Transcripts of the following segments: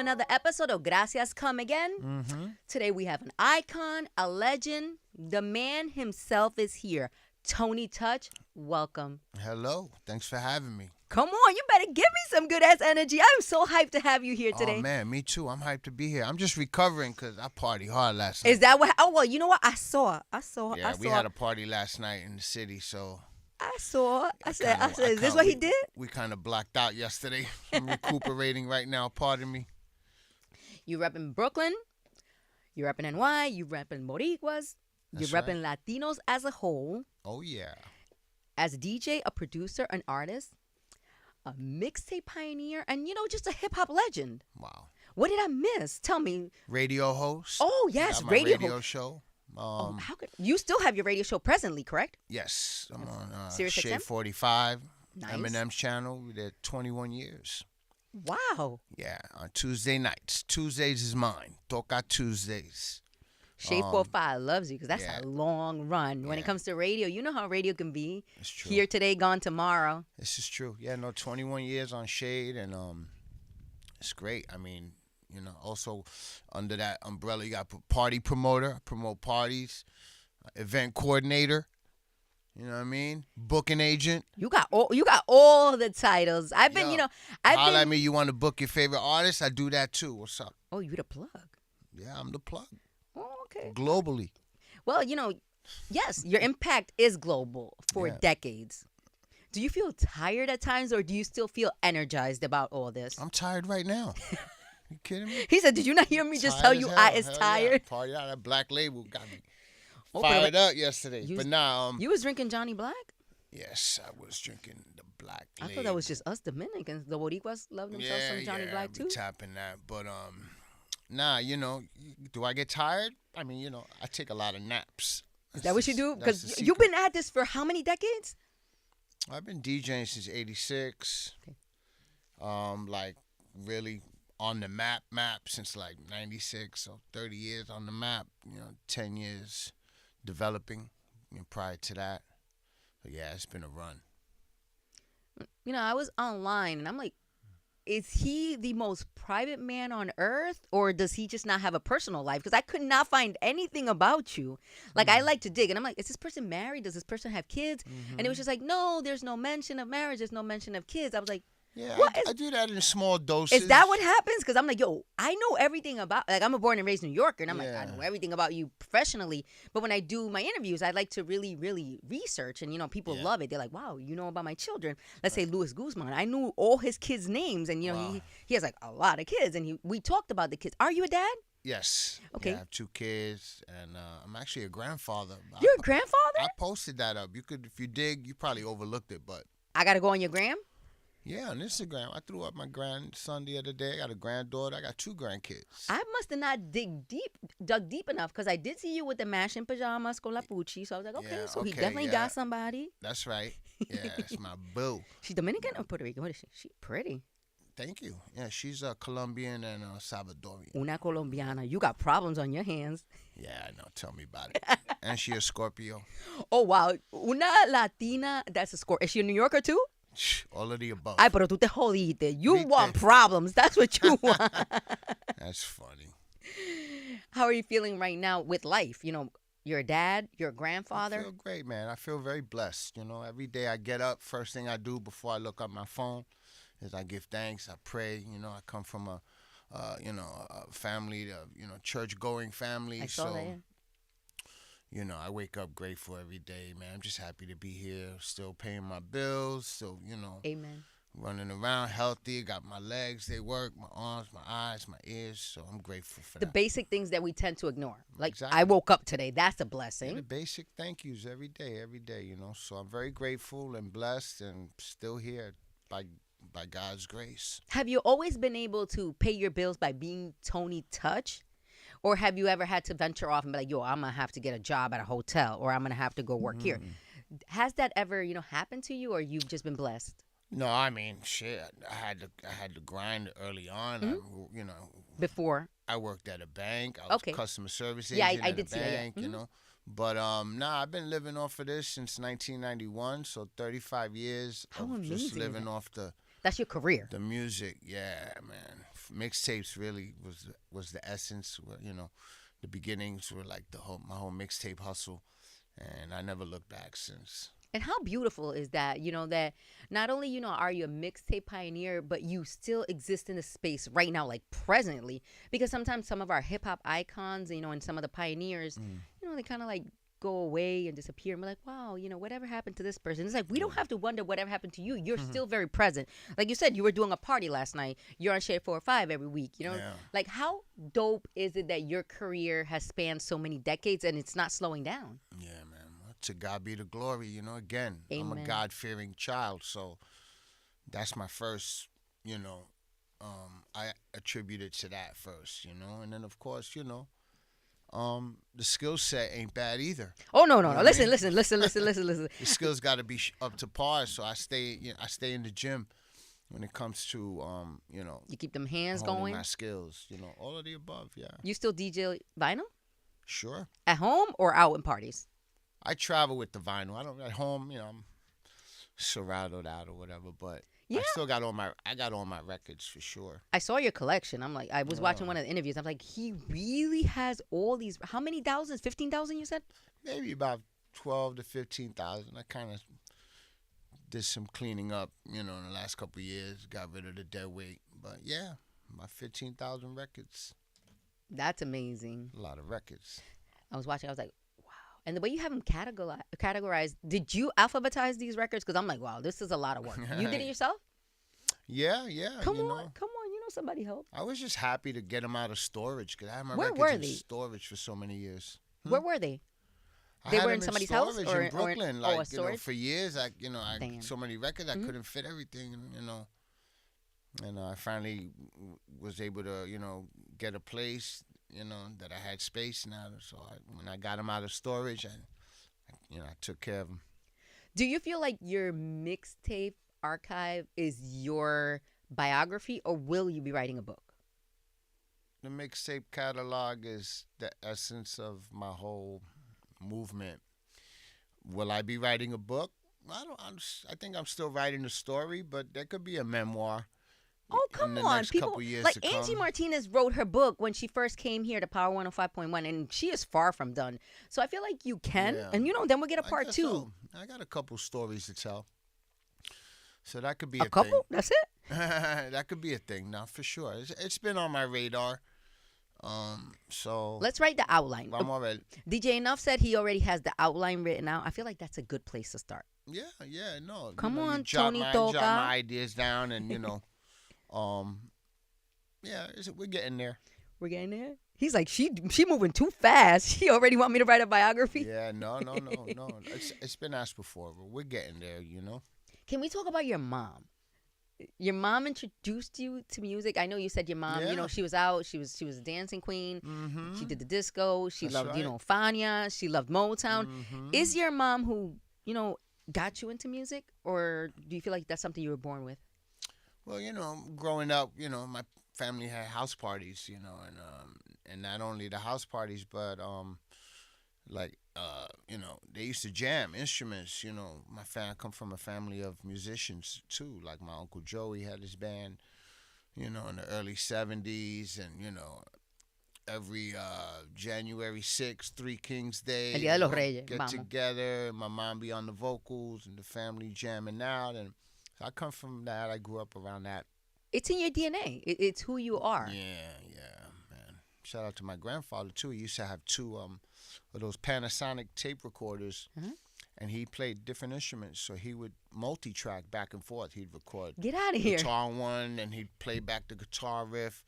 another episode of Gracias Come Again. Today we have an icon, a legend. The man himself is here. Tony Touch, welcome. Hello. Thanks for having me. Come on, you better give me some good-ass energy. I'm so hyped to have you here today. Oh, man, me too. I'm hyped to be here. I'm just recovering because I partied hard last night. Is that what? Oh, well, you know what? I saw. Yeah, we had a party last night in the city, so... I said, is this what he did? We kind of blacked out yesterday. I'm recuperating right now. Pardon me. You repping Brooklyn. You repping NY. You repping Boricuas. You repping Latinos as a whole. Oh, yeah. As a DJ, a producer, an artist, a mixtape pioneer, and, just a hip-hop legend. Wow. What did I miss? Tell me. Radio host. Oh, yes, got my radio show. How could you still have your radio show presently, correct? Yes. I'm on Sirius Shade XM? 45, Nice. Eminem's channel. We did 21 years. Wow. Yeah, on Tuesday nights. Tuesdays is mine. Toca Tuesdays. Shade 45 loves you because that's yeah. a long run. When it comes to radio, you know how radio can be. It's true. Here today, gone tomorrow. This is true. Yeah, 21 years on Shade, and it's great. I mean, also under that umbrella, you got party promoter, promote parties, event coordinator. You know what I mean? Booking agent. You got all the titles. I've been, Holla at me. You want to book your favorite artist? I do that too. What's up? Oh, you the plug. Yeah, I'm the plug. Oh, okay. Globally. Well, yes, your impact is global for decades. Do you feel tired at times, or do you still feel energized about all this? I'm tired right now. You kidding me? He said, "Did you not hear me just tell you I is tired?" Yeah. Party out. That Black Label got me fired up yesterday. But now, you was drinking Johnny Black? Yes, I was drinking the Black Label. I thought that was just us Dominicans. The Boricuas love themselves some Johnny Black too. Tapping that, but nah, do I get tired? I mean, I take a lot of naps. Is that what you do? Because you've been at this for how many decades? I've been DJing since '86. Okay. Like really on the map since like '96. So 30 years on the map. 10 years developing. Prior to that, but yeah, it's been a run. I was online and I'm like, is he the most private man on earth, or does he just not have a personal life? Because I could not find anything about you. Like, I like to dig, and I'm like, is this person married? Does this person have kids? And it was just like, no, there's no mention of marriage. There's no mention of kids. I was like, yeah, I do that in small doses. Is that what happens? Because I'm like, yo, I know everything about, like, I'm a born and raised New Yorker, and I'm like, I know everything about you professionally. But when I do my interviews, I like to really, really research, and, people love it. They're like, wow, you know about my children. Let's say Luis Guzman. I knew all his kids' names, and, he has, like, a lot of kids, and we talked about the kids. Are you a dad? Yes. Okay. Yeah, I have 2 kids, and I'm actually a grandfather. You're a grandfather? I posted that up. You could, if you dig, you probably overlooked it, but. I got to go on your gram? Yeah, on Instagram. I threw up my grandson the other day. I got a granddaughter. I got 2 grandkids. I must have not dug deep enough, because I did see you with the matching pajamas con la Pucci. So I was like, okay, he definitely got somebody. That's right. Yeah, it's my boo. She's Dominican or Puerto Rican? What is she? She's pretty. Thank you. Yeah, she's Colombian and Salvadorian. Una colombiana. You got problems on your hands. Yeah, I know. Tell me about it. And she a Scorpio. Oh, wow. Una Latina, that's a Scorpio. Is she a New Yorker too? All of the above. Ay, pero tú te jodiste. You want problems. That's what you want. That's funny. How are you feeling right now with life? You're a dad, you're a grandfather. I feel great, man. I feel very blessed. Every day I get up, first thing I do before I look up my phone is I give thanks. I pray. I come from a family, church-going family. I saw that, yeah. I wake up grateful every day, man. I'm just happy to be here, still paying my bills, still, Amen. Running around healthy. Got my legs, they work, my arms, my eyes, my ears. So I'm grateful for the that. basic things that we tend to ignore. Like, exactly. I woke up today. That's a blessing. Yeah, the basic thank yous every day, So I'm very grateful and blessed and still here by God's grace. Have you always been able to pay your bills by being Tony Touch? Or have you ever had to venture off and be like, yo, I'm going to have to get a job at a hotel, or I'm going to have to go work here? Has that ever, happened to you, or you've just been blessed? No, I mean, shit. I had to grind early on. Before I worked at a bank. I was a customer service agent I did at a bank, see that. But I've been living off of this since 1991, so 35 years How of amazing just is living that? off the That's your career. the music. Yeah, man. mixtapes really was the essence. You know, the beginnings were like my whole mixtape hustle, and I never looked back since. And how beautiful is that, that not only, are you a mixtape pioneer, but you still exist in the space right now, like presently. Because sometimes some of our hip hop icons, and some of the pioneers, they kind of like go away and disappear. And we're like, wow, whatever happened to this person? It's like, we don't have to wonder whatever happened to you. You're still very present. Like you said, you were doing a party last night. You're on Shade 405 every week, Like, how dope is it that your career has spanned so many decades and it's not slowing down? Yeah, man. To God be the glory, again, Amen. I'm a God-fearing child, so that's my first, I attribute it to that first, and then, of course, the skill set ain't bad either. Oh, no. Listen. The skills got to be up to par, so I stay in the gym when it comes to, You keep them hands honing going? my skills, all of the above, yeah. You still DJ vinyl? Sure. At home or out in parties? I travel with the vinyl. I don't at home, I'm Serato out or whatever, but yeah. I still got all my records for sure. I saw your collection. I'm like, I was watching one of the interviews. I'm like, he really has all these. How many thousands? 15,000 you said? Maybe about 12 to 15,000. I kind of did some cleaning up, in the last couple of years. Got rid of the dead weight, but yeah, about 15,000 records. That's amazing. A lot of records. I was watching. I was like, and the way you have them categorized, did you alphabetize these records? Because I'm like, wow, this is a lot of work. You did it yourself? Yeah. Come on. Somebody help. I was just happy to get them out of storage because I had my Where records were in they? Storage for so many years. Where were they? They were in somebody's house or in Brooklyn. For years, I Damn. so many records, I couldn't fit everything, And I finally was able to, get a place, that I had space now. So when I got them out of storage, I took care of them. Do you feel like your mixtape archive is your biography, or will you be writing a book? The mixtape catalog is the essence of my whole movement. Will I be writing a book? I think I'm still writing a story, but there could be a memoir. Oh, come on. People like Angie Martinez wrote her book when she first came here to Power 105.1, and she is far from done. So I feel like you can, and then we'll get a part 2. So. I got a couple stories to tell. So that could be a couple? thing. That's it? That could be a thing, now for sure. It's been on my radar. So let's write the outline. I'm already. DJ Enough said he already has the outline written out. I feel like that's a good place to start. Yeah, no. Come on, jot Tony jot my ideas down, and we're getting there. We're getting there. He's like, she moving too fast. She already want me to write a biography. Yeah, no. It's been asked before, but we're getting there. Can we talk about your mom? Your mom introduced you to music. I know you said your mom, she was out. She was a dancing queen. Mm-hmm. She did the disco. She That's loved, right. Fania. She loved Motown. Mm-hmm. Is your mom who, got you into music, or do you feel like that's something you were born with? Well, growing up, my family had house parties, and not only the house parties, but they used to jam instruments. I come from a family of musicians too. Like my Uncle Joey had his band, in the early '70s, and every January 6th, Three Kings Day, El Día de los Reyes. get together. And my mom be on the vocals, and the family jamming out. And I come from that. I grew up around that. It's in your DNA. It's who you are. Yeah, man. Shout out to my grandfather too. He used to have 2 of those Panasonic tape recorders, and he played different instruments. So he would multi-track back and forth. He'd record. Get out of here. Guitar on one, and he'd play back the guitar riff,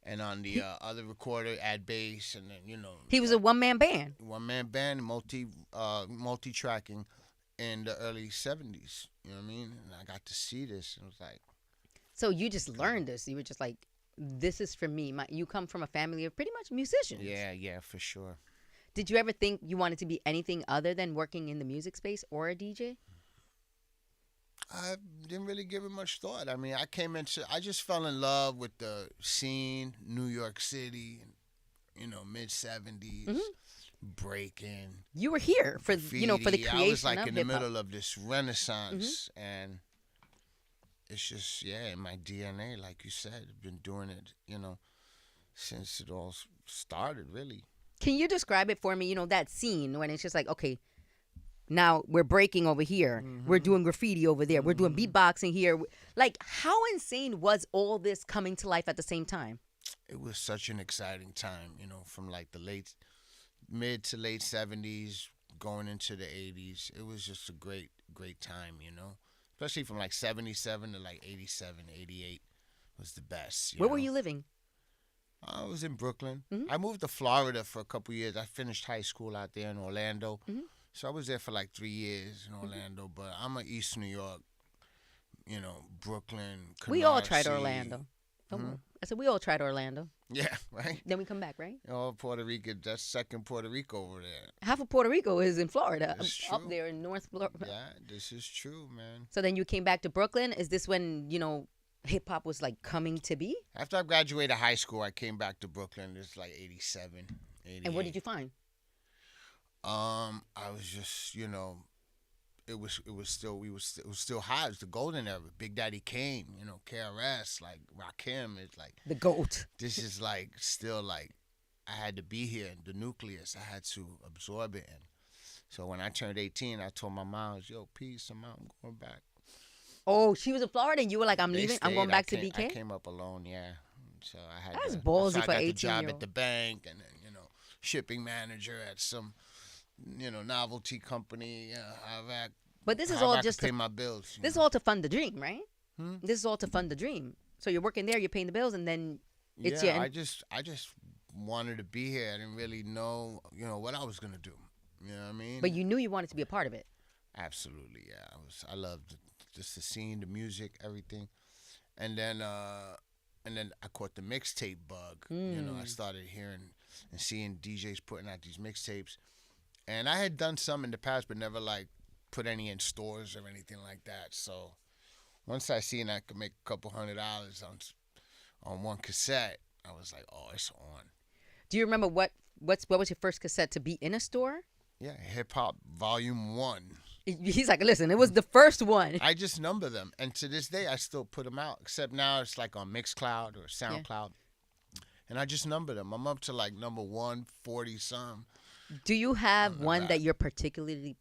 and on the other recorder add bass, and then he was a one-man band. One-man band, multi-tracking in the early '70s. You know what I mean? And I got to see this, and it was like. So you just learned this. You were just like, this is for me. You come from a family of pretty much musicians. Yeah, for sure. Did you ever think you wanted to be anything other than working in the music space or a DJ? I didn't really give it much thought. I mean, I just fell in love with the scene, New York City, mid-'70s, breaking. You were here for, graffiti. for the creation of hip-hop. I was like in the middle of this renaissance, and it's just, in my DNA, like you said. I've been doing it, since it all started, really. Can you describe it for me? That scene when it's just like, okay, now we're breaking over here. Mm-hmm. We're doing graffiti over there. Mm-hmm. We're doing beatboxing here. Like, how insane was all this coming to life at the same time? It was such an exciting time, from like the mid to late 70s going into the 80s. It was just a great, great time, especially from like 77 to like 87, 88 was the best. Where were you living? I was in Brooklyn. Mm-hmm. I moved to Florida for a couple years. I finished high school out there in Orlando. Mm-hmm. So I was there for like 3 years in Orlando. Mm-hmm. But I'm a East New York, Brooklyn, Canarsie. We all tried Orlando. Mm-hmm. I said we all tried Orlando. Yeah, right? Then we come back, right? Puerto Rico, that's second Puerto Rico over there. Half of Puerto Rico is in Florida, up there in North Florida. Yeah, this is true, man. So then you came back to Brooklyn. Is this when, hip-hop was like coming to be? After I graduated high school, I came back to Brooklyn. It's like 87, 88. And what did you find? I was just, it was still hot. It was the golden era. Big Daddy Kane, KRS, like Rakim is like the GOAT. This is like still like I had to be here, the nucleus. I had to absorb it. And so when I turned 18, I told my mom, "Yo, peace, I'm going back." Oh, she was in Florida, and you were like, "I'm leaving. I'm going back to BK." I came up alone, yeah. So I had that's ballsy for 18-year-old. I got the job at the bank, and then shipping manager at some novelty company. But this is all just to pay my bills. This is all to fund the dream, right? This is all to fund the dream. So you're working there, you're paying the bills, and then it's I just wanted to be here. I didn't really know, what I was gonna do. You know what I mean? But you knew you wanted to be a part of it. Absolutely, yeah. I loved just the scene, the music, everything, and then I caught the mixtape bug. I started hearing and seeing DJs putting out these mixtapes, and I had done some in the past, but never like put any in stores or anything like that. So once I seen I could make a couple $100 on one cassette, I was like, oh, it's on. Do you remember what was your first cassette to be in a store? Yeah, Hip Hop Volume 1. He's like, listen, it was the first one. I just number them, and to this day, I still put them out, except now it's like on Mixcloud or SoundCloud, and I just number them. I'm up to like number 140-some. Do you have one that you're particularly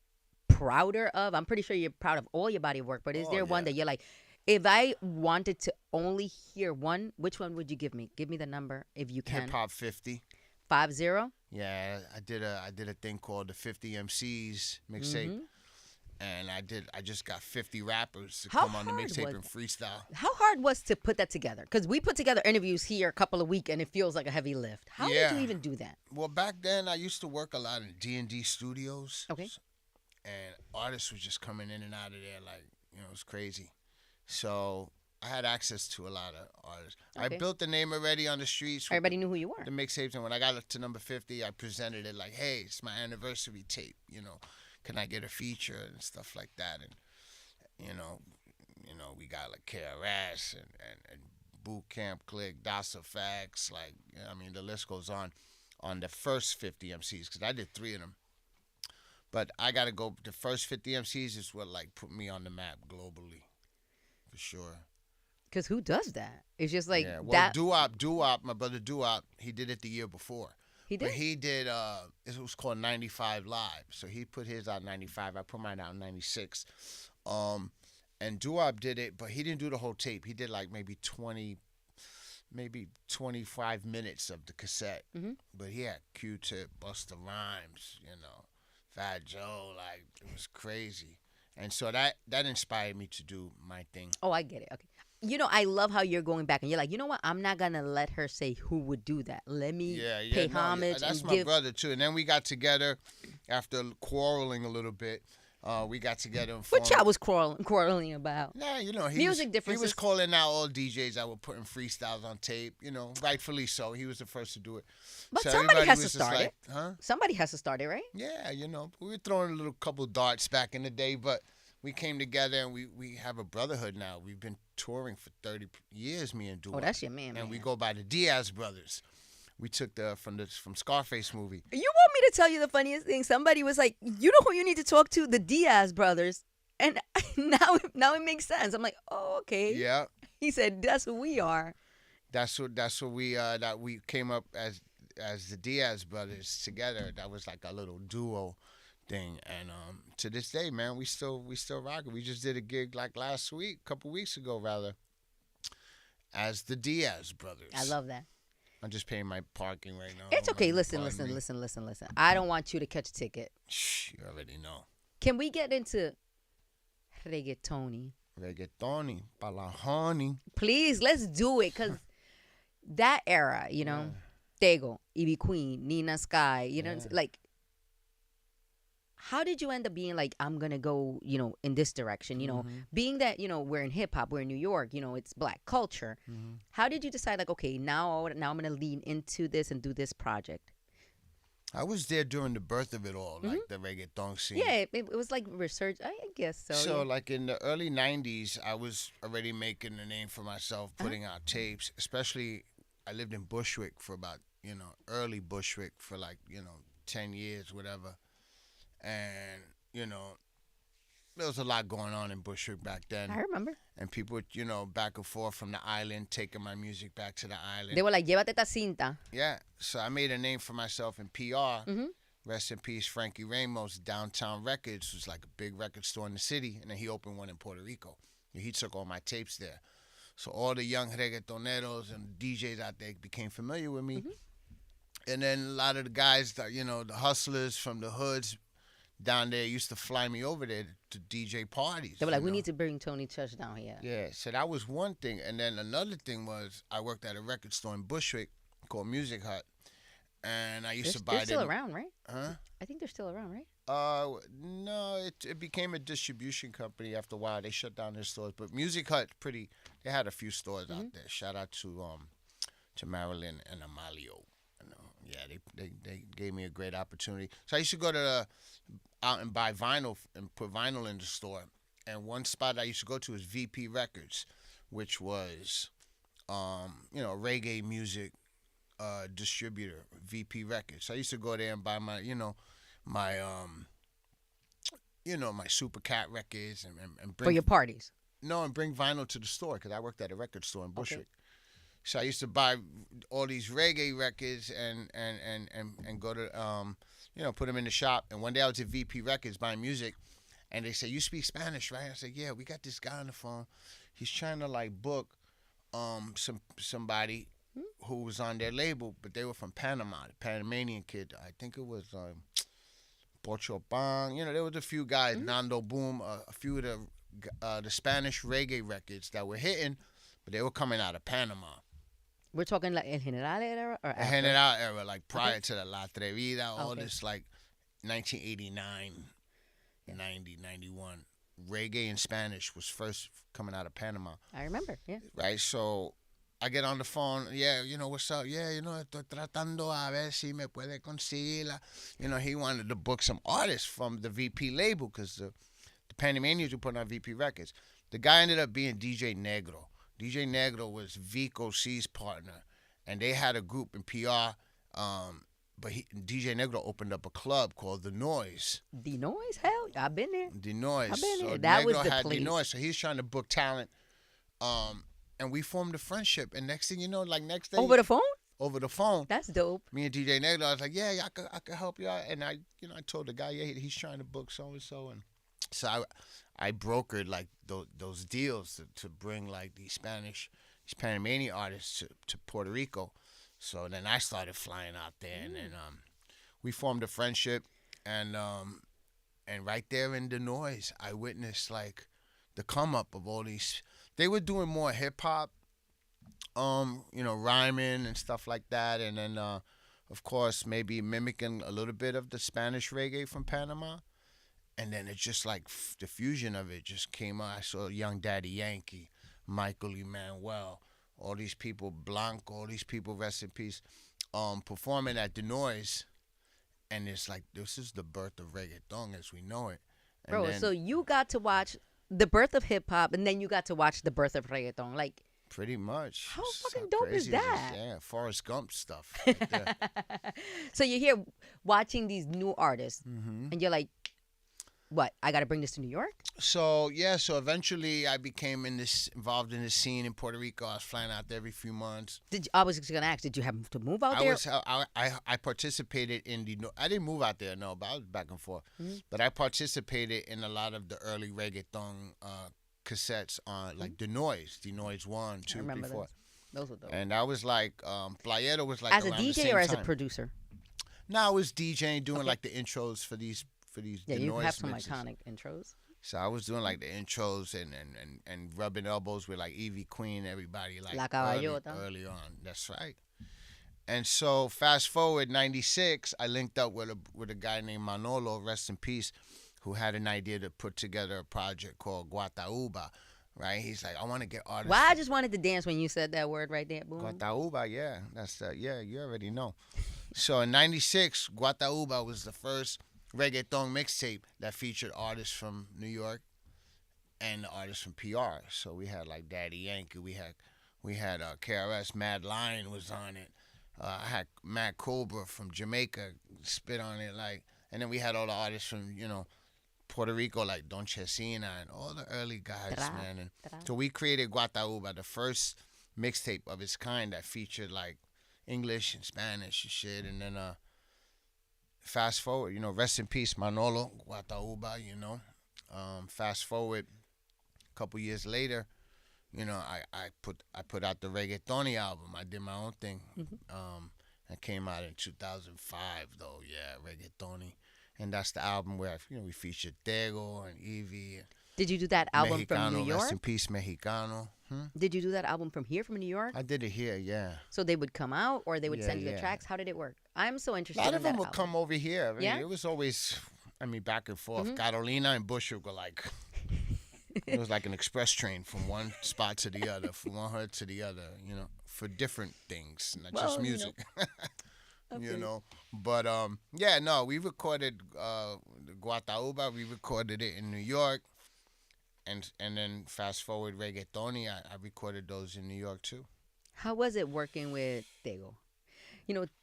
prouder of? I'm pretty sure you're proud of all your body of work, but is there one that you're like, if I wanted to only hear one, which one would you give me? Give me the number if you can. Hip Hop 50. 50? Yeah, I did a thing called the 50 MCs mixtape. Mm-hmm. And I just got 50 rappers to come on the mixtape and freestyle. How hard was to put that together? Because we put together interviews here a couple of weeks, and it feels like a heavy lift. How did you even do that? Well, back then, I used to work a lot in D&D studios. Okay. And artists were just coming in and out of there like, it was crazy. So I had access to a lot of artists. Okay. I built the name already on the streets. Everybody knew who you were. The mixtapes. And when I got to number 50, I presented it like, hey, it's my anniversary tape, Can I get a feature and stuff like that? And we got like KRS and Boot Camp Click, Dasa Facts, like the list goes on the first 50 MCs because I did 3 of them. But I gotta go. The first 50 MCs is what like put me on the map globally, for sure. Because who does that? It's just like that. Doo-Wop, my brother Doo-Wop, he did it the year before. He did? But he did, it was called 95 Live. So he put his out in 95. I put mine out in 96. And Doo-Wop did it, but he didn't do the whole tape. He did like maybe 25 minutes of the cassette. Mm-hmm. But he had Q-Tip, Busta Rhymes, Fat Joe, like, it was crazy. And so that inspired me to do my thing. Oh, I get it. Okay. I love how you're going back and you're like, you know what? I'm not going to let her say who would do that. Let me pay homage. That's my brother, too. And then we got together after quarreling a little bit. We got together and formed... What y'all was quarreling about? Nah, music differences. He was calling out all DJs that were putting freestyles on tape, rightfully so. He was the first to do it. But so somebody has to start it. Huh? Somebody has to start it, right? Yeah, we were throwing a couple darts back in the day, but we came together and we have a brotherhood now. We've been touring for 30 years, me and Doo-Wop. Oh, that's your man. And we go by the Diaz brothers. We took from Scarface movie. You want me to tell you the funniest thing? Somebody was like, you know who you need to talk to? The Diaz brothers. And now it makes sense. I'm like, oh, okay. Yeah. He said, that's who we are. That's what we came up as the Diaz brothers together. That was like a little duo thing. And to this day, man, we still rock it. We just did a gig like last week, a couple weeks ago rather, as the Diaz brothers. I love that. I'm just paying my parking right now. It's okay. Listen. I don't want you to catch a ticket. Shh, you already know. Can we get into reggaetoni? Reggaetoni, pa la honey. Please, let's do it. Because that era, you know, Tego, Ivy Queen, Nina Sky, you know, like, how did you end up being like, I'm going to go, you know, in this direction? You know, being that, you know, we're in hip hop, we're in New York, you know, it's black culture. How did you decide, like, okay, now I'm going to lean into this and do this project? I was there during the birth of it all, like the reggaeton scene. Yeah, it was like research, I guess so. So, like in the early 90s, I was already making a name for myself, putting out tapes. Especially, I lived in Bushwick for about, you know, early Bushwick for like, you know, 10 years, whatever. And, you know, there was a lot going on in Bushwick back then. I remember. And people, you know, back and forth from the island, taking my music back to the island. They were like, llévate esta cinta. Yeah. So I made a name for myself in PR. Rest in peace, Frankie Ramos. Downtown Records was like a big record store in the city. And then he opened one in Puerto Rico. And he took all my tapes there. So all the young reggaetoneros and DJs out there became familiar with me. And then a lot of the guys, that, you know, the hustlers from the hoods down there used to fly me over there to DJ parties. They were like, we need to bring Tony Touch down here. Yeah, so that was one thing. And then another thing was I worked at a record store in Bushwick called Music Hut. And I used to buy them. They're still around, right? Huh? I think they're still around, right? No, it became a distribution company after a while. They shut down their stores. But Music Hut, they had a few stores out there. Shout out to Marilyn and Amalio. Yeah, they gave me a great opportunity. So I used to go to out and buy vinyl and put vinyl in the store. And one spot I used to go to is VP Records, which was, you know, reggae music distributor, VP Records. So I used to go there and buy my Super Cat records and bring for your parties. No, and bring vinyl to the store because I worked at a record store in Bushwick. Okay. So I used to buy all these reggae records and go to, you know, put them in the shop. And one day I was at VP Records buying music, and they said, you speak Spanish, right? I said, yeah, we got this guy on the phone. He's trying to, like, book somebody who was on their label, but they were from Panama, the Panamanian kid. I think it was Pocho Bang. You know, there was a few guys, Nando Boom, a few of the Spanish reggae records that were hitting, but they were coming out of Panama. We're talking like El General era or after? El General era, like prior to the La Atrevida, all this like 1989, 90, 91. Reggae in Spanish was first coming out of Panama. I remember, yeah. Right, so I get on the phone, yeah, you know, what's up? Yeah, you know, estoy tratando a ver si me puede conseguir. You know, he wanted to book some artists from the VP label because the Panamanians were putting on VP Records. The guy ended up being DJ Negro. DJ Negro was Vico C's partner, and they had a group in PR, but DJ Negro opened up a club called The Noise. The Noise? Hell, I've been there. The Noise. I've been there. So That Negro was the had place. The Noise, so he's trying to book talent, and we formed a friendship, and next thing you know, like next day. Over the phone? Over the phone. That's dope. Me and DJ Negro, I was like, yeah, I could help you out, and I told the guy, yeah, he's trying to book so-and-so, and so I brokered like those deals to bring like these Panamanian artists to Puerto Rico. So then I started flying out there, and then we formed a friendship, and right there in The Noise, I witnessed like the come up of all these. They were doing more hip hop, you know, rhyming and stuff like that, and then of course maybe mimicking a little bit of the Spanish reggae from Panama. And then it's just like the fusion of it just came out. I saw Young Daddy Yankee, Michael Emanuel, all these people, Blanco, all these people, rest in peace, performing at The Noise. And it's like, this is the birth of reggaeton as we know it. And Bro, so you got to watch the birth of hip-hop, and then you got to watch the birth of reggaeton. Like, pretty much. How fucking dope is that? Yeah, Forrest Gump stuff. Right there. So you're here watching these new artists, and you're like, what? I got to bring this to New York? So eventually I became involved in this scene in Puerto Rico. I was flying out there every few months. I was just gonna ask, did you have to move out there? I participated in I didn't move out there, no, but I was back and forth. Mm-hmm. But I participated in a lot of the early reggaeton cassettes on like the Noise 1, 2, 3, 4. Those were dope. And I was like, Playero was like as a DJ or as a producer. No, I was DJing, doing like the intros for these. Yeah, you noise have some mixes. iconic intros. So I was doing like the intros and rubbing elbows with like Evie Queen, everybody like La Caballota. early on. That's right. And so fast forward 96, I linked up with a guy named Manolo, rest in peace, who had an idea to put together a project called Guatauba. Right? He's like, I want to get artists. Well, I just wanted to dance when you said that word right there. Boom. Guatauba, yeah. That's you already know. So in 96, Guatauba was the first reggaeton mixtape that featured artists from New York and artists from PR. So we had like Daddy Yankee, we had KRS, Mad Lion was on it. I had Mad Cobra from Jamaica spit on it, like, and then we had all the artists from Puerto Rico like Don Chesina and all the early guys, man. And so we created Guatauba, the first mixtape of its kind that featured like English and Spanish and shit, and then fast forward, rest in peace, Manolo, Guatauba, fast forward a couple years later, I put out the Reggaetoni album. I did my own thing. Mm-hmm. It came out in 2005, though, yeah, Reggaetoni. And that's the album where, we featured Tego and Evie. Did you do that album Mexicano, from New York? Rest in peace, Mexicano. Did you do that album from here, from New York? I did it here, yeah. So they would come out, or they would send you the tracks? How did it work? I'm so interested in that. A lot of them would come over here. I mean, yeah? It was always, back and forth. Mm-hmm. Carolina and Bush would go like, it was like an express train from one spot to the other, from one hood to the other, for different things, not just music. But we recorded Guatauba. We recorded it in New York. And then fast forward Reggaetoni, I recorded those in New York too. How was it working with Tego?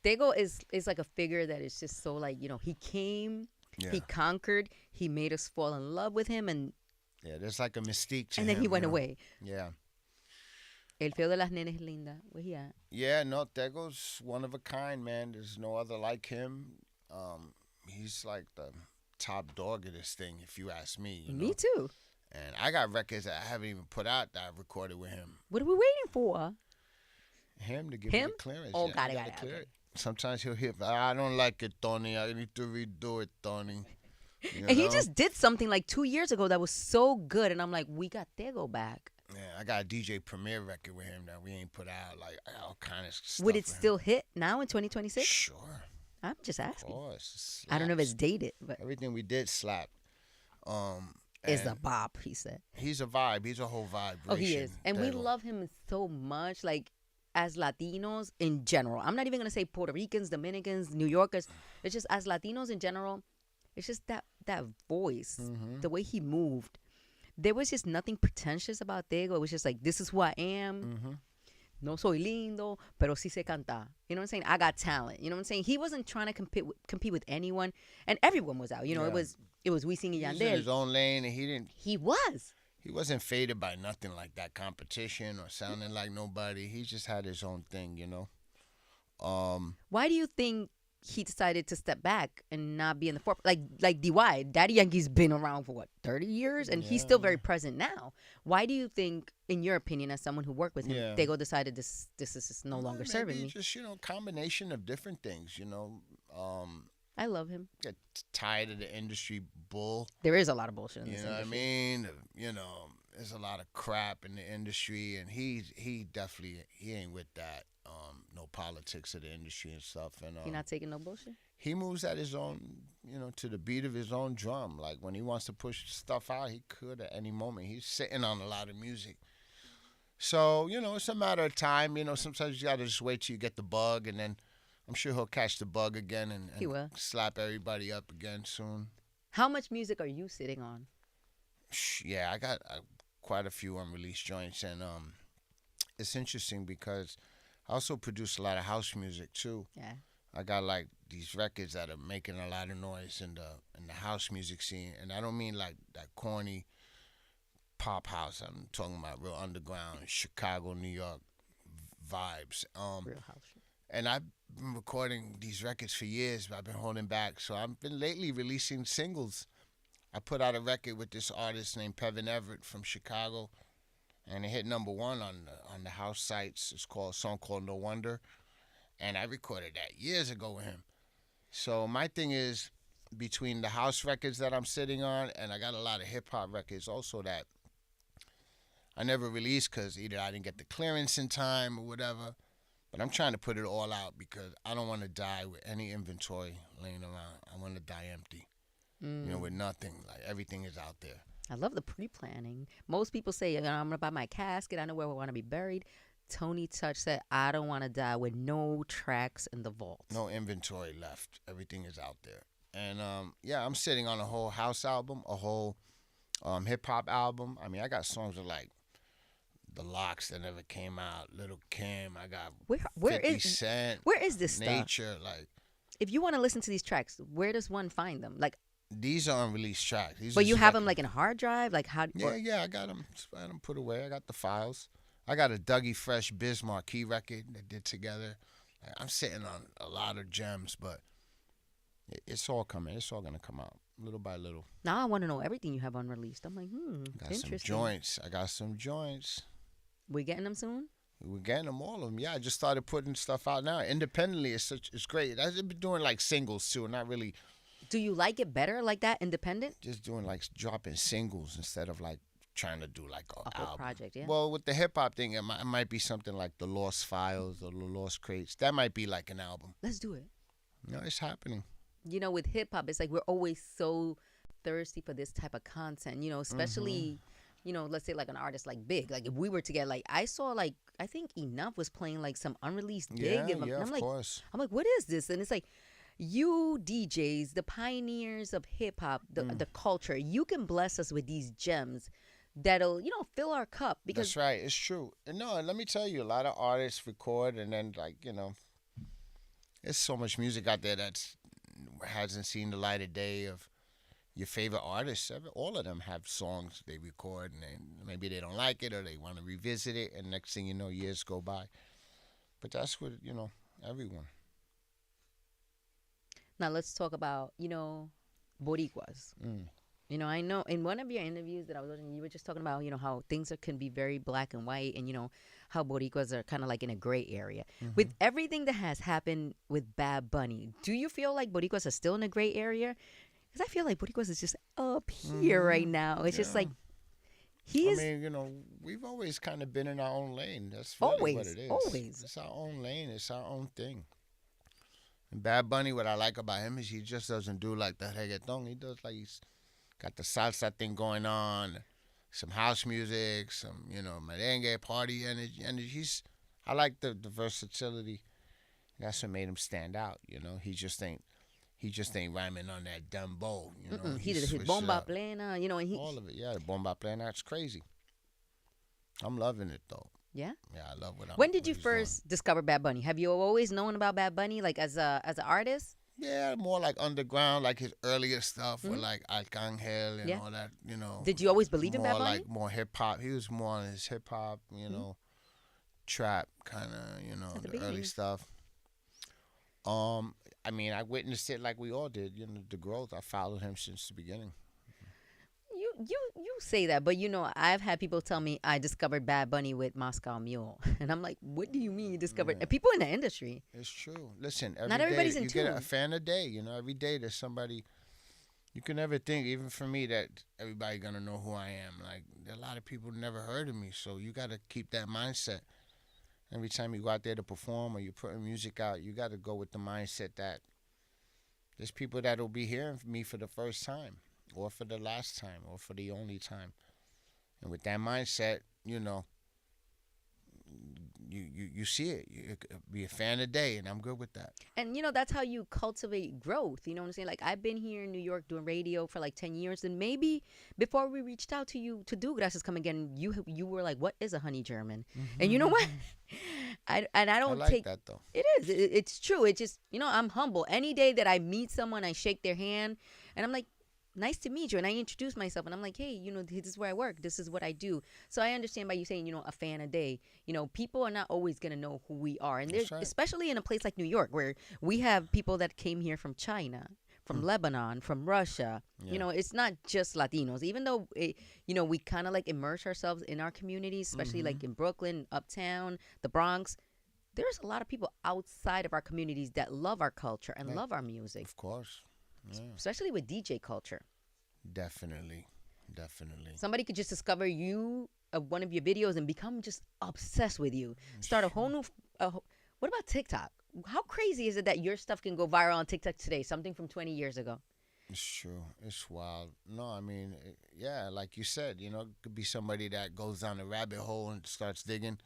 Tego is like a figure that is just so like, he came, he conquered, he made us fall in love with him, and there's like a mystique to him. And then he went away. Yeah. El feo de las nenes linda. Where he at? Yeah, no, Tego's one of a kind, man. There's no other like him. He's like the top dog of this thing, if you ask me. Me too. And I got records that I haven't even put out that I recorded with him. What are we waiting for? Him to give me the clearance. Oh, got it. Okay. Sometimes he'll hit, I don't like it, Tony. I need to redo it, Tony. And he just did something like 2 years ago that was so good. And I'm like, we got Tego back. Yeah, I got a DJ Premier record with him that we ain't put out. Like, all kind of stuff. Would it still hit now in 2026? Sure. I'm just asking. Of course. I don't know if it's dated, but everything we did slapped. Is a bop, he said. He's a vibe. He's a whole vibe. Oh, he is. And we love him so much, like, as Latinos in general. I'm not even going to say Puerto Ricans, Dominicans, New Yorkers. It's just as Latinos in general, it's just that voice, the way he moved. There was just nothing pretentious about Tego. It was just like, this is who I am. Mm-hmm. No soy lindo, pero sí sé cantar. You know what I'm saying? I got talent. You know what I'm saying? He wasn't trying to compete with anyone, and everyone was out. It was Wisin y Yandel. He was in his own lane, and he didn't. He was. He wasn't faded by nothing like that competition or sounding like nobody. He just had his own thing, Why do you think he decided to step back and not be in the forefront? Like DY, Daddy Yankee's been around for 30 years, and he's still very present now. Why do you think, in your opinion, as someone who worked with him, Tego decided this is just no longer serving me? Just combination of different things. I love him. Get tired of the industry bull. There is a lot of bullshit in this industry. You know what I mean? There's a lot of crap in the industry, and he definitely ain't with that. No politics of the industry and stuff. And he not taking no bullshit? He moves at his own, to the beat of his own drum. Like, when he wants to push stuff out, he could at any moment. He's sitting on a lot of music. So, it's a matter of time. Sometimes you got to just wait till you get the bug, and then I'm sure he'll catch the bug again and he will slap everybody up again soon. How much music are you sitting on? Yeah, I got quite a few unreleased joints, and it's interesting because I also produce a lot of house music too. Yeah. I got like these records that are making a lot of noise in the house music scene, and I don't mean like that corny pop house. I'm talking about real underground Chicago, New York vibes. Real house. And I've been recording these records for years, but I've been holding back. So I've been lately releasing singles. I put out a record with this artist named Pevin Everett from Chicago, and it hit #1 on the house sites. It's called a song called No Wonder, and I recorded that years ago with him. So my thing is, between the house records that I'm sitting on, and I got a lot of hip hop records also that I never released because either I didn't get the clearance in time or whatever. But I'm trying to put it all out because I don't want to die with any inventory laying around. I want to die empty. With nothing. Like, everything is out there. I love the pre-planning. Most people say, I'm going to buy my casket. I know where I want to be buried. Tony Touch said, I don't want to die with no tracks in the vault. No inventory left. Everything is out there. And, I'm sitting on a whole house album, a whole hip-hop album. I mean, I got songs with, like, The Locks that never came out, Little Kim. I got 50 Cent. Where is this Nature, stuff? like. If you want to listen to these tracks, where does one find them? Like, these are unreleased tracks. But you have them like in a hard drive? Like how? Yeah, I got them. I got them put away. I got the files. I got a Dougie Fresh Biz Marquee record that did together. I'm sitting on a lot of gems, but it's all coming. It's all gonna come out little by little. Now I want to know everything you have unreleased. I'm like, got interesting. some joints. I got some joints. We getting them soon? We're getting them, all of them. Yeah, I just started putting stuff out now independently. It's great. I've been doing like singles too, not really. Do you like it better like that, independent? Just doing like dropping singles instead of like trying to do like a whole album. project, yeah. Well, with the hip hop thing, it might be something like the Lost Files or the Lost Crates. That might be like an album. Let's do it. No, it's happening. With hip hop, it's like we're always so thirsty for this type of content. Especially, let's say like an artist like Big. Like if we were together, like I saw like I think Enough was playing like some unreleased Big. And I'm of like, course. I'm like, what is this? And it's like, you DJs, the pioneers of hip hop, the culture, you can bless us with these gems that'll, fill our cup. Because that's right. It's true. And no, let me tell you, a lot of artists record and then like, there's so much music out there that hasn't seen the light of day of your favorite artists. All of them have songs they record and maybe they don't like it or they want to revisit it. And next thing you know, years go by. But that's what, everyone. Now let's talk about, Boricuas. I know in one of your interviews that I was watching, you were just talking about, how things can be very black and white and, how Boricuas are kind of like in a gray area. Mm-hmm. With everything that has happened with Bad Bunny, do you feel like Boricuas are still in a gray area? Because I feel like Boricuas is just up here right now. It's just like, we've always kind of been in our own lane. That's really what it is. Always. It's our own lane. It's our own thing. And Bad Bunny, what I like about him is he just doesn't do like the reggaeton. He does like he's got the salsa thing going on, some house music, some, merengue, party energy. And I like the versatility. That's what made him stand out, He just ain't rhyming on that dembow, He did his bomba plena, and all of it, yeah. The bomba plena, it's crazy. I'm loving it though. Yeah? Yeah, I love what I'm When did you first discover Bad Bunny? Have you always known about Bad Bunny, like as an artist? Yeah, more like underground, like his earlier stuff with like Arcangel and all that, Did you always believe in Bad Bunny? More like more hip hop. He was more on his hip hop, trap kind of, the early stuff. I witnessed it like we all did, the growth. I followed him since the beginning. You say that, but I've had people tell me I discovered Bad Bunny with Moscow Mule, and I'm like, what do you mean you discovered? And people in the industry. It's true. Listen, not everybody's in you tune. Get a fan a day. Every day there's somebody. You can never think, even for me, that everybody gonna know who I am. Like there are a lot of people who never heard of me, so you gotta keep that mindset. Every time you go out there to perform or you're putting music out, you gotta go with the mindset that there's people that will be hearing me for the first time, or for the last time, or for the only time. And with that mindset, you see it. You be a fan a day, and I'm good with that. And, that's how you cultivate growth. You know what I'm saying? Like, I've been here in New York doing radio for like 10 years, and maybe before we reached out to you to do Gracias Come Again, you were like, what is a honey German? Mm-hmm. And you know what? I I don't like take that though. it is. It's true. It's just, I'm humble. Any day that I meet someone, I shake their hand and I'm like, nice to meet you. And I introduce myself and I'm like, hey, this is where I work. This is what I do. So I understand by you saying, a fan a day. People are not always going to know who we are. And there's, That's right. especially in a place like New York, where we have people that came here from China, from Lebanon, from Russia. Yeah. It's not just Latinos, even though, we kind of like immerse ourselves in our communities, especially like in Brooklyn, Uptown, the Bronx. There's a lot of people outside of our communities that love our culture and love our music. Of course. Yeah. Especially with DJ culture. Definitely. Somebody could just discover you, one of your videos, and become just obsessed with you. Start a whole new. What about TikTok? How crazy is it that your stuff can go viral on TikTok today? Something from 20 years ago. It's true. It's wild. No, I mean, yeah, like you said, it could be somebody that goes down a rabbit hole and starts digging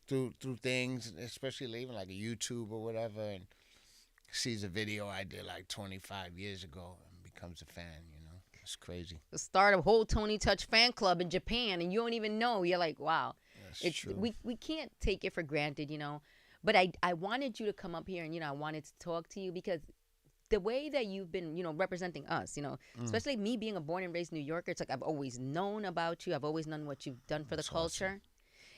through things, especially even like a YouTube or whatever, and sees a video I did like 25 years ago and becomes a fan. It's crazy. Start a whole Tony Touch fan club in Japan, and you don't even know. You're like, wow. That's true. We can't take it for granted, But I wanted you to come up here, and I wanted to talk to you because the way that you've been, representing us, especially me being a born and raised New Yorker, it's like I've always known about you. I've always known what you've done for the culture.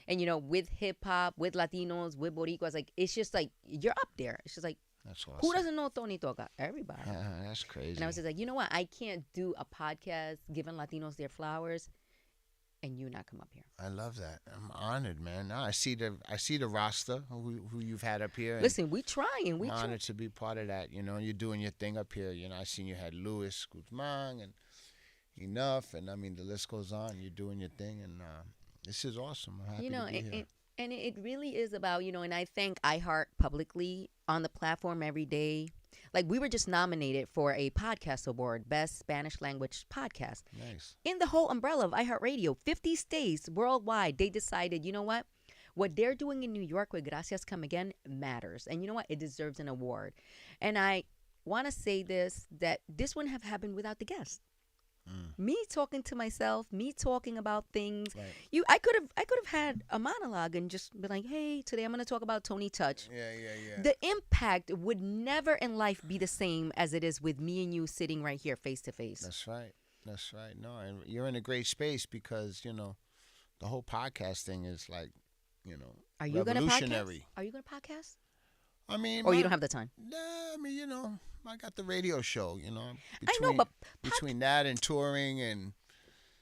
Awesome. And, with hip hop, with Latinos, with Boricuas, like, it's just like, you're up there. It's just like, that's awesome. Who doesn't know Tony Toca? Everybody. That's crazy. And I was just like, you know what? I can't do a podcast giving Latinos their flowers and you not come up here. I love that. I'm honored, man. I see the roster who you've had up here. Listen, we trying. I'm honored to be part of that. You're doing your thing up here. I seen you had Luis Guzman and Enough, and I mean the list goes on. You're doing your thing, and this is awesome. I'm happy to be here. And it really is about, and I thank iHeart publicly on the platform every day. Like, we were just nominated for a podcast award, Best Spanish Language Podcast. Nice. In the whole umbrella of iHeartRadio, 50 states worldwide, they decided, you know what? What they're doing in New York with Gracias Come Again matters. And you know what? It deserves an award. And I want to say that this wouldn't have happened without the guests. Me talking to myself, me talking about things. Right. I could have had a monologue and just be like, hey, today I'm going to talk about Tony Touch. Yeah. The impact would never in life be the same as it is with me and you sitting right here face to face. That's right. No, and you're in a great space because, the whole podcast thing is like, Are you revolutionary. Are you going to podcast? I mean, or you don't have the time? Nah, I mean, I got the radio show, I know, but between that and touring and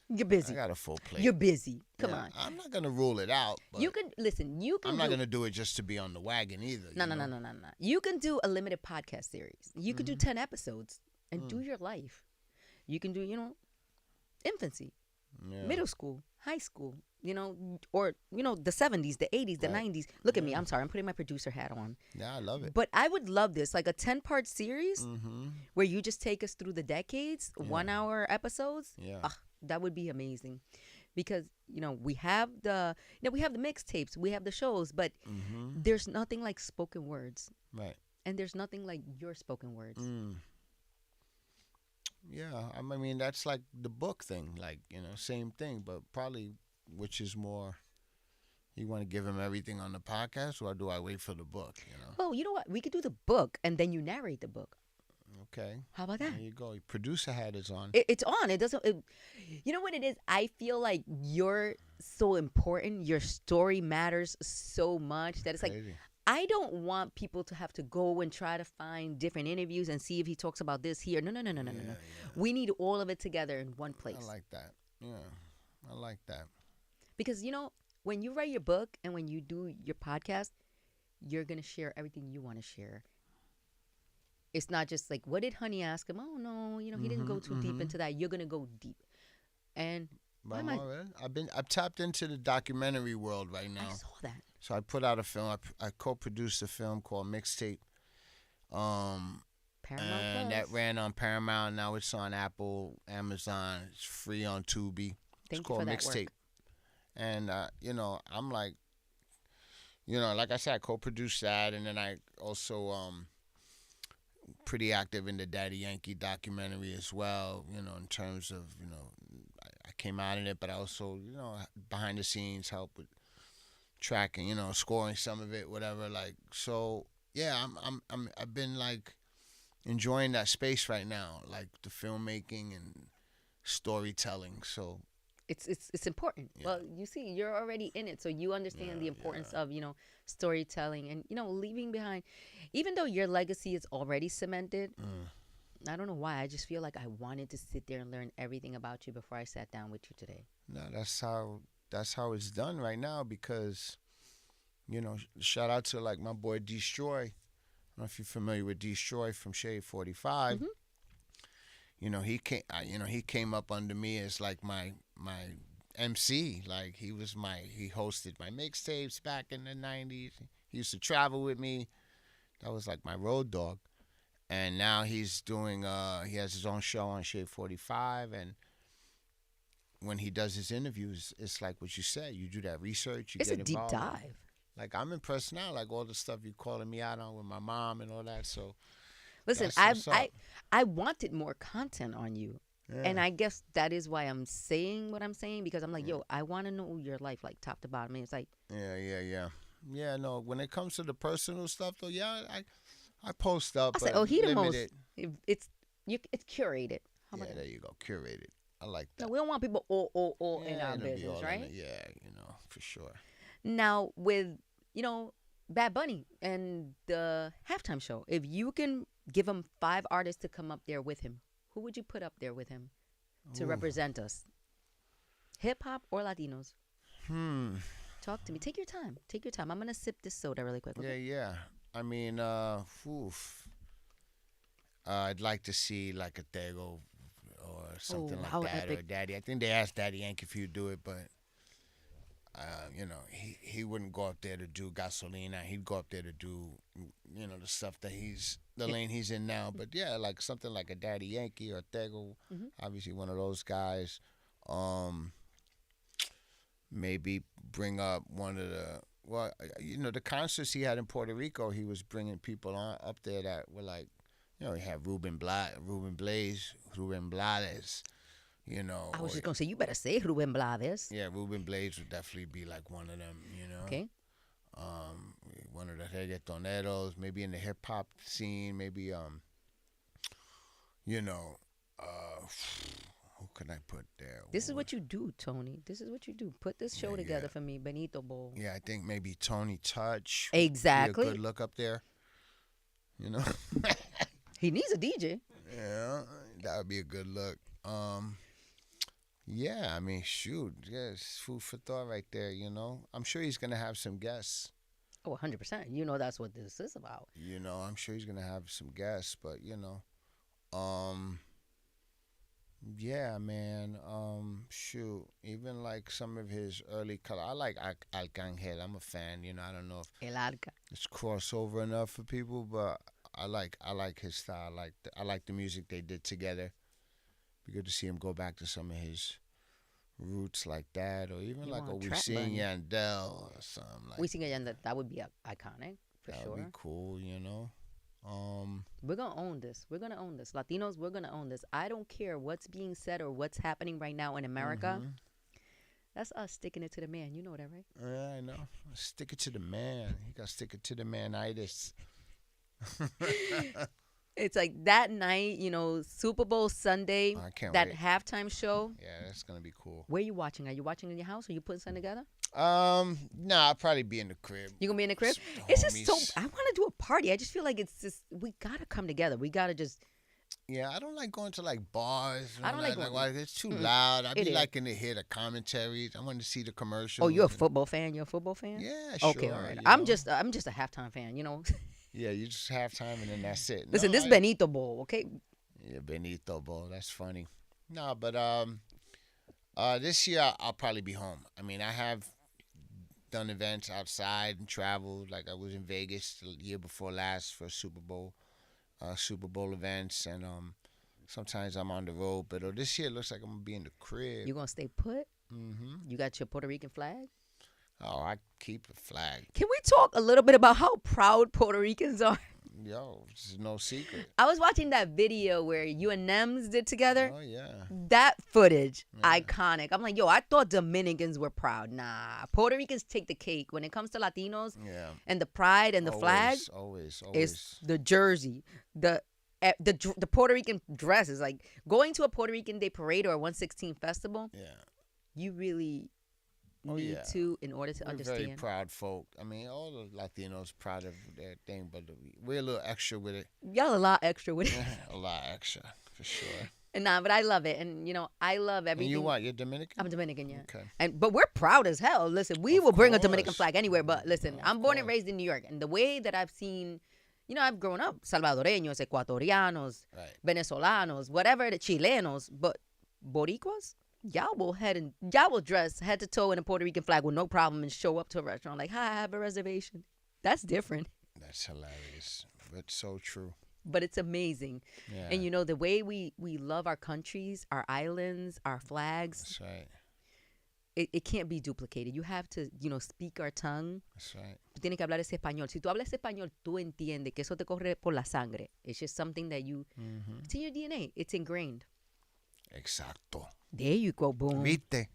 you're busy. I got a full plate. You're busy. Come on. I'm not gonna rule it out. But you can listen. I'm not gonna do it just to be on the wagon either. No. You can do a limited podcast series. You could do 10 episodes and do your life. You can do, infancy, middle school, high school, or, the 70s, the 80s, the 90s. Look at me. I'm sorry. I'm putting my producer hat on. Yeah, I love it. But I would love this, like a 10-part series where you just take us through the decades, 1-hour episodes. Yeah. That would be amazing. Because, we have the mixtapes, we have the shows, but there's nothing like spoken words. Right. And there's nothing like your spoken words. Yeah, I mean, that's like the book thing, like, same thing, but probably which is more, you want to give him everything on the podcast, or do I wait for the book, Well, you know what? We could do the book, and then you narrate the book. Okay. How about that? There you go. Producer hat is on. It's on. It doesn't. You know what it is? I feel like you're so important. Your story matters so much that it's Crazy. like, I don't want people to have to go and try to find different interviews and see if he talks about this here. No. Yeah. We need all of it together in one place. I like that. Yeah, I like that. Because, when you write your book and when you do your podcast, you're going to share everything you want to share. It's not just like, what did Honey ask him? Oh, no, he didn't go too deep into that. You're going to go deep. And I've tapped into the documentary world right now. I saw that. So I put out a film. I co-produced a film called Mixtape. Paramount and that ran on Paramount. Now it's on Apple, Amazon. It's free on Tubi. It's called Mixtape. And, I'm like, like I said, I co-produced that. And then I also pretty active in the Daddy Yankee documentary as well, in terms of, I came out in it, but I also, behind the scenes help with tracking, scoring some of it, whatever. Like, so yeah, I've been like enjoying that space right now, like the filmmaking and storytelling. So it's important. yeah, Well, you see, you're already in it, so you understand the importance of storytelling and leaving behind. Even though your legacy is already cemented, I don't know why. I just feel like I wanted to sit there and learn everything about you before I sat down with you today. no, that's how it's done right now because, shout out to like my boy Destroy. I don't know if you're familiar with Destroy from Shade 45. He came up under me as like my MC. Like he hosted my mixtapes back in the 90s. He used to travel with me. That was like my road dog. And now he's doing he has his own show on Shade 45, and when he does his interviews, it's like what you said. You do that research, you It's get a deep involved. dive. Like I'm impressed now, like all the stuff you calling me out on with my mom and all that. So Listen, that's what's up. I wanted more content on you. Yeah. And I guess that is why I'm saying what I'm saying, because I'm like, yo, I want to know your life, like top to bottom. And it's like, Yeah, no, when it comes to the personal stuff, though, yeah, I post up. I say, but he the limited. most. It's curated. How about Yeah, that? there you go, curated. I like that. No, we don't want people all in Yeah, our it'll be business, all right? in it. Yeah, for sure. Now with Bad Bunny and the halftime show, if you can give him 5 artists to come up there with him, who would you put up there with him to represent us? Hip hop or Latinos? Talk to me. Take your time. Take your time. I'm gonna sip this soda really quick. Okay? Yeah. I mean, I'd like to see like a Tego or something how like that, epic. or Daddy. I think they asked Daddy Yankee if he'd do it, but he wouldn't go up there to do Gasolina. He'd go up there to do, the stuff that the lane he's in now. But yeah, like something like a Daddy Yankee or Tego, obviously one of those guys. Maybe bring up one of the concerts he had in Puerto Rico. He was bringing people up there that were like, he had Ruben Blades. I was just gonna say, you better say Ruben Blades. Yeah, Ruben Blades would definitely be like one of them, Okay. One of the reggaetoneros, maybe in the hip hop scene, maybe who can I put there? This is what you do, Tony. This is what you do. Put this show together for me, Benito Bowl. Yeah, I think maybe Tony Touch. Exactly. Be a good look up there. He needs a DJ. Yeah, that would be a good look. Yeah, I mean, shoot, yes, food for thought right there. I'm sure he's gonna have some guests. Oh, 100%. That's what this is about. I'm sure he's gonna have some guests, but yeah, man. Shoot, even like some of his early color. I like Arcangel. I'm a fan. I don't know if El Arca. it's crossover enough for people, but I like his style. I like the music they did together. Be good to see him go back to some of his roots like that, or even like a We Sing Yandel or something like. We Sing Yandel. That would be iconic for that sure. That would be cool. We're gonna own this. We're gonna own this. Latinos, we're gonna own this. I don't care what's being said or what's happening right now in America. That's us sticking it to the man. You know that, right? Yeah, I know. Stick it to the man. You gotta stick it to the manitis. It's like that night, Super Bowl Sunday, I can't that wait. halftime show. Yeah, that's gonna be cool. Where are you watching? Are you watching in your house? Are you putting something together? Nah, I'll probably be in the crib. You gonna be in the crib? It's just so. I want to do a party. I just feel like it's just we gotta come together. We gotta just. Yeah, I don't like going to like bars. I don't like going. It's too loud. I be liking to hear the commentaries. I want to see the commercials. Oh, you're a football fan? You're a football fan? Yeah, sure. Okay, all right. I'm just a halftime fan. Yeah, you just halftime and then that's it. Listen, this Benito Bowl, okay? Yeah, Benito Bowl. That's funny. No, but this year I'll probably be home. I mean, I have done events outside and traveled. Like I was in Vegas the year before last for Super Bowl events, and sometimes I'm on the road. But this year it looks like I'm gonna be in the crib. You gonna stay put? Mm-hmm. You got your Puerto Rican flag? Oh, I keep a flag. Can we talk a little bit about how proud Puerto Ricans are? Yo, it's no secret. I was watching that video where you and Nems did together. Oh, yeah. That footage, Yeah. iconic. I'm like, yo, I thought Dominicans were proud. Nah, Puerto Ricans take the cake. When it comes to Latinos and the pride and the flag, Always. it's the jersey, the Puerto Rican dresses. Like going to a Puerto Rican Day parade or a 116 festival, you really need to in order to understand. Very proud folk. I mean, all the Latinos proud of their thing, but we're a little extra with it. Y'all a lot extra with it. A lot extra, for sure. Nah, but I love it, and I love everything. And you what? You're Dominican? I'm Dominican, yeah. Okay. But we're proud as hell. Listen, we will bring a Dominican flag anywhere. But listen, I'm born and raised in New York, and the way that I've seen, I've grown up Salvadoreños, Ecuatorianos, Venezolanos, whatever, the Chilenos, but Boricuas. Y'all will dress head to toe in a Puerto Rican flag with no problem and show up to a restaurant like, hi, I have a reservation. That's different. That's hilarious, but so true. But it's amazing. Yeah. And the way we love our countries, our islands, our flags. That's right. It can't be duplicated. You have to, speak our tongue. That's right. Tú tienes que hablar ese español. Si tú hablas español, tú entiendes que eso te corre por la sangre. It's just something that it's in your DNA. It's ingrained. Exacto. There you go, boom. Viste.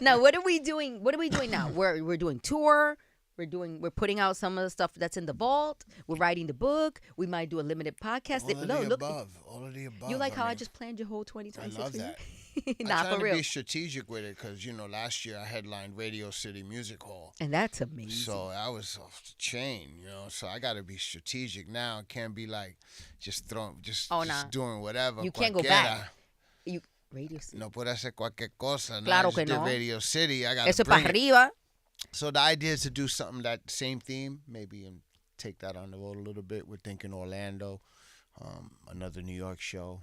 Now, what are we doing? What are we doing now? We're doing tour. We're putting out some of the stuff that's in the vault. We're writing the book. We might do a limited podcast. All of the above. You like how I just planned your whole 2026? I love that. Nah, I'm trying for real. to be strategic with it because, last year I headlined Radio City Music Hall. And that's amazing. So I was off the chain, So I got to be strategic now. It can't be like just doing whatever. You can't go back. Radio City. No puede hacer cualquier cosa. Claro que no. Radio City. I got Eso to bring para arriba. So the idea is to do something that same theme, maybe, and take that on the road a little bit. We're thinking Orlando, another New York show,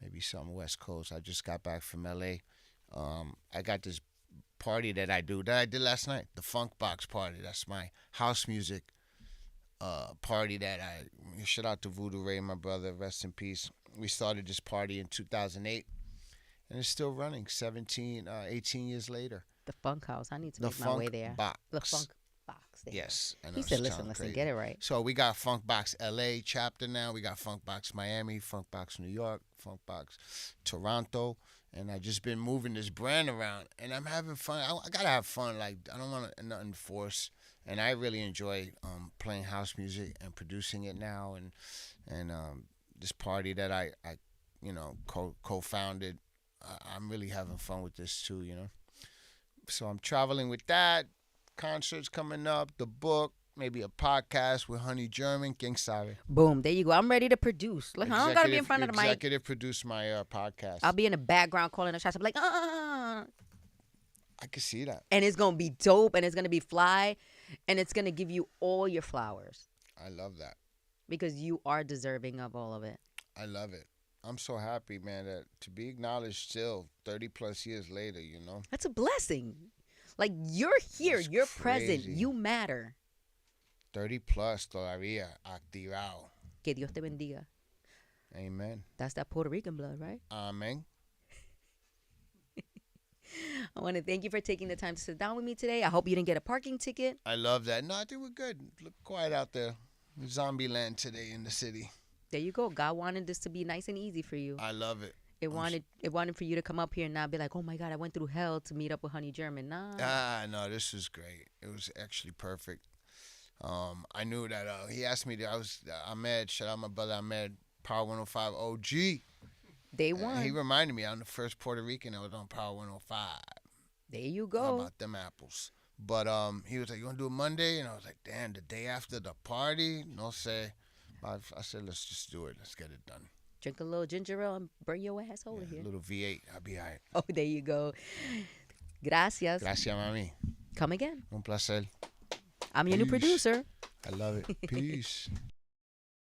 maybe something West Coast. I just got back from LA. I got this party that I did last night, the Funk Box party. That's my house music party that shout out to Voodoo Ray, my brother, rest in peace. We started this party in 2008, and it's still running 18 years later. The Funk House. I need to make my way there. The Funk Box. There. Yes. He said, listen, get it right. So we got Funk Box LA chapter now. We got Funk Box Miami, Funk Box New York, Funk Box Toronto. And I just been moving this brand around. And I'm having fun. I got to have fun. Like, I don't want nothing forced. And I really enjoy playing house music and producing it now. And this party that I co-founded, I'm really having fun with this too, So I'm traveling with that, concerts coming up, the book, maybe a podcast with Honey German, King Sabe. Boom, there you go. I'm ready to produce. Look, I don't got to be in front of the mic. Executive produce my podcast. I'll be in the background calling the shots. I'm like, I can see that. And it's going to be dope, and it's going to be fly, and it's going to give you all your flowers. I love that. Because you are deserving of all of it. I love it. I'm so happy, man, that to be acknowledged still 30 plus years later, That's a blessing. Like, you're here. That's you're crazy. present. You matter. 30 plus todavía activado. Que Dios te bendiga. Amen. That's that Puerto Rican blood, right? Amen. I want to thank you for taking the time to sit down with me today. I hope you didn't get a parking ticket. I love that. No, I think we're good. Look quiet out there. Zombie land today in the city. There you go. God wanted this to be nice and easy for you. I love it. It wanted for you to come up here and not be like, oh my God, I went through hell to meet up with Honey German. Nah. No, this was great. It was actually perfect. I knew that he asked me I was Ahmed, shout out my brother Ahmed, Power 105 OG. Day one. He reminded me I'm the first Puerto Rican that was on Power 105. There you go. How about them apples? But he was like, you want to do it Monday? And I was like, damn, the day after the party? No say. I said, let's just do it. Let's get it done. Drink a little ginger ale and bring your ass over here. A little V8. I'll be all right. Oh, there you go. Gracias. Gracias, mami. Come again. Un placer. I'm your new producer. I love it. Peace.